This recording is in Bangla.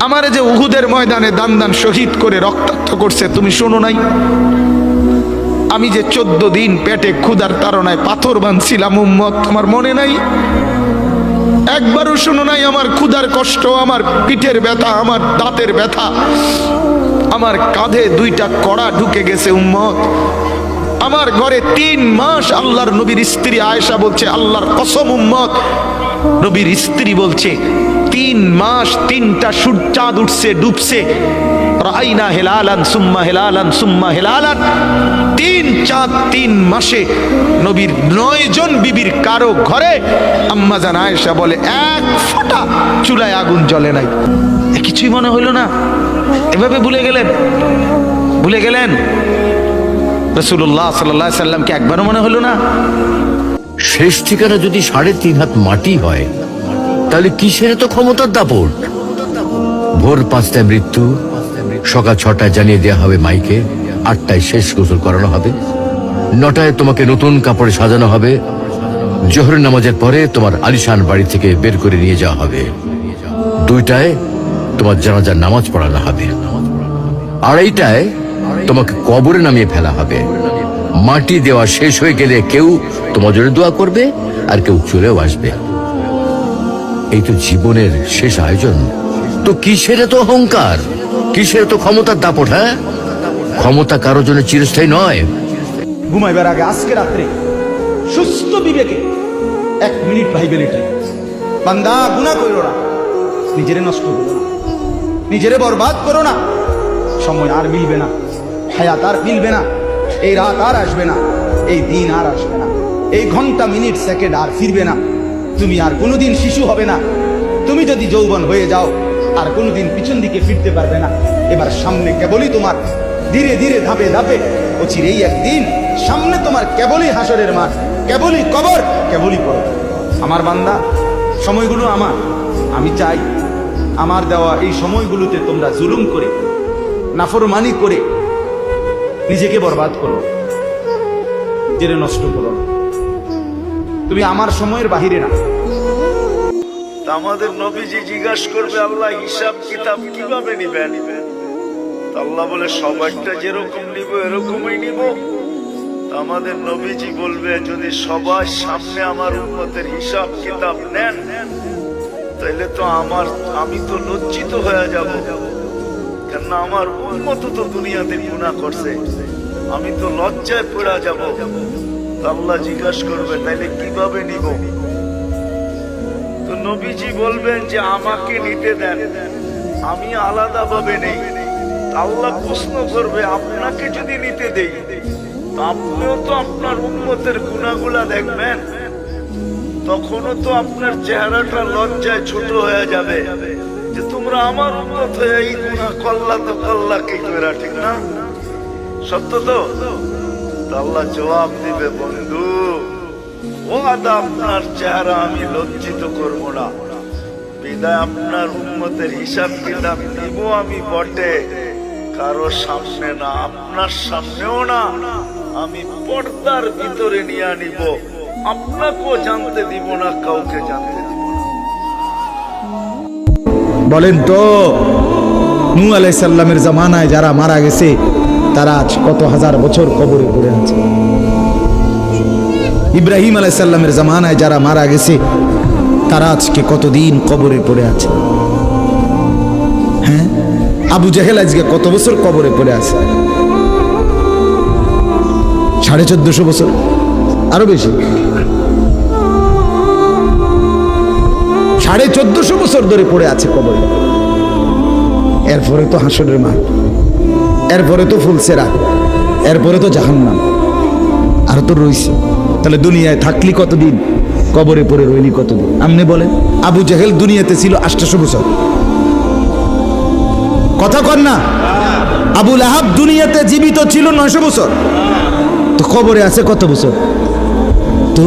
আমারে যে উহুদের ময়দানে দান দান শহীদ করে রক্তাক্ত করছে তুমি শোনো নাই? আমি যে 14 দিন পেটে ক্ষুধার তাড়নায় পাথর বাঁধছিলাম উম্মত, তোমার মনে নাই? একবারও শোনো নাই আমার ক্ষুধার কষ্ট, আমার পিঠের ব্যথা, আমার দাঁতের ব্যথা, আমার কাঁধে 2টা কড়া ঢুকে গেছে উম্মত। আমার ঘরে 3 মাস আল্লাহর নবীর স্ত্রী আয়েশা বলছে, আল্লাহর কসম উম্মত, নবীর স্ত্রী বলছে 3 মাস 3টা চাঁদ উঠছে ডুবছে, রাইনা হেলালান সুম্মা হেলালান সুম্মা হেলালান, 3 চাঁদ 3 মাসে নবীর 9 জন বিবির কারো ঘরে আম্মা জান আয়েশা বলে 1 ফোঁটা চুলায় আগুন জ্বলে নাই। কিছুই মনে হইল না? এভাবে ভুলে গেলেন? ভুলে গেলেন? রাসূলুল্লাহ সাল্লাল্লাহু আলাইহি সাল্লামকে একবারও মনে হলো না? শেষ ঠিকানা যদি 3.5 হাত মাটি হয়, তাহলে কিসের এত ক্ষমতার দাপট? ভোর 5টায় মৃত্যু, সকাল 6টায় জানিয়ে দেওয়া হবে মাইকে, 8টায় শেষ গোসল করানো হবে, 9টায় তোমাকে নতুন কাপড়ে সাজানো হবে, জোহরের নামাজের পরে তোমার আলিশান বাড়ি থেকে বের করে নিয়ে যাওয়া হবে, 2টায় তোমার জানাজার নামাজ পড়ানো হবে, 2:30টায় তোমাকে কবরে নামিয়ে ফেলা হবে। মাটি দেওয়া শেষ হয়ে গেলে কেউ তোমার জন্য দোয়া করবে আর কেউ চলেও আসবে। এই তো জীবনের শেষ আয়োজন। তো কিসের এত অহংকার, কিসের এত ক্ষমতার দাপট? হ্যাঁ, ক্ষমতা কারোর জন্য চিরস্থায়ী নয়। ঘুমাইবার আগে আজকে রাত্রে সুস্থ বিবেকে 1 মিনিট ভাইবে এটাই, বান্দা গুনাহ করো না, নিজেরে নষ্ট করো না, নিজেরে বরবাদ করো না। সময় আর মিলবে না, হায়াত আর মিলবে না, এই রাত আর আসবে না, এই দিন আর আসবে না, এই ঘন্টা মিনিট সেকেন্ড আর ফিরবে না। তুমি আর কোনোদিন শিশু হবে না। তুমি যদি যৌবন হয়ে যাও আর কোনোদিন পিছন দিকে ফিরতে পারবে না। এবার সামনে কেবলই তোমার, ধীরে ধীরে ধাপে ধাপে অচিরেই একদিন সামনে তোমার কেবলই হাসরের মাঠ, কেবলই কবর, কেবলই পর। আমার বান্দা, সময়গুলো আমার, আমি চাই আমার দেওয়া এই সময়গুলোতে তোমরা জুলুম করে, নাফরমানি করে নিজেকে বরবাদ করো, জেনে নষ্ট করো। তুমি আমার সময়ের বাহিরে না। আমাদের নবীজি জিজ্ঞাসা করবে, আল্লাহ হিসাব কিতাব কিভাবে নিবেন? আল্লাহ বলে, সবাইটা যেরকম নিব এরকমই নিব। আমাদের নবীজি বলবে, যদি সবার সামনে আমার উম্মতের হিসাব কিতাব নেন, তাইলে তো আমি তো লজ্জিত হয়ে যাব, কেননা আমার উম্মত তো দুনিয়াতে গুনাহ করছে, আমি তো লজ্জায় পড়ে যাব। আল্লাহ জিজ্ঞাসা করবে, তাইলে কিভাবে নিব? তো নবীজি বলবেন যে আমাকে নিতে দেন, আমি আলাদা ভাবে নেই। আল্লাহ প্রশ্ন করবে, আপনাকে যদি নিতে দেই, আপনিও তো আপনার উম্মতের গুনাহগুলা দেখবেন, তখনও তো আপনার চেহারাটা লজ্জায় ছোট হয়ে যাবে যে তোমরা আমার উম্মত হয়ে এই গুনাহ করলা, তো করলা কি করে, ঠিক না? সত্য তো? আল্লাহ জবাব দিবে, বন্ধু ও আদা, আপনার চেহারা আমি লজ্জিত করব না, বিদায় আপনার উম্মতের হিসাব কিতাব নিব আমি বটে, কারো সামনে না, আপনার সামনেও না, আমি পর্দার ভিতরে নিয়ে নিব, আপনাকেও জানতে দিব না, কাউকে জানতে দিব না। বলেন তো, নূহ আলাইহিস সালামের জামানায় যারা মারা গেছে তারা আজ কত হাজার বছর কবরে পড়ে আছে। ইব্রাহিম আলাইহিস সালামের জামানায় যারা মারা গেছে তারা আজকে কতদিন কবরে পড়ে আছে। হ্যাঁ, আবু জেহেল আজকে কত বছর কবরে পড়ে আছে? 1450 বছর, আরো বেশি, 1450 বছর ধরে পড়ে আছে কবরে। এরপরে তো হাসরের মাঠ, এরপরে তো ফুলসেরা, এরপরে তো জাহান্নাম, আর তো রইছে। তাহলে দুনিয়ায় থাকলি কতদিন, কবরে পড়ে রইলি কতদিন? আপনি বলেন। আবু জেহেল দুনিয়াতে ছিল 800 বছর, কথা কর না? আবু লাহাব দুনিয়াতে জীবিত ছিল 900 বছর, তো কবরে আছে কত বছর? তো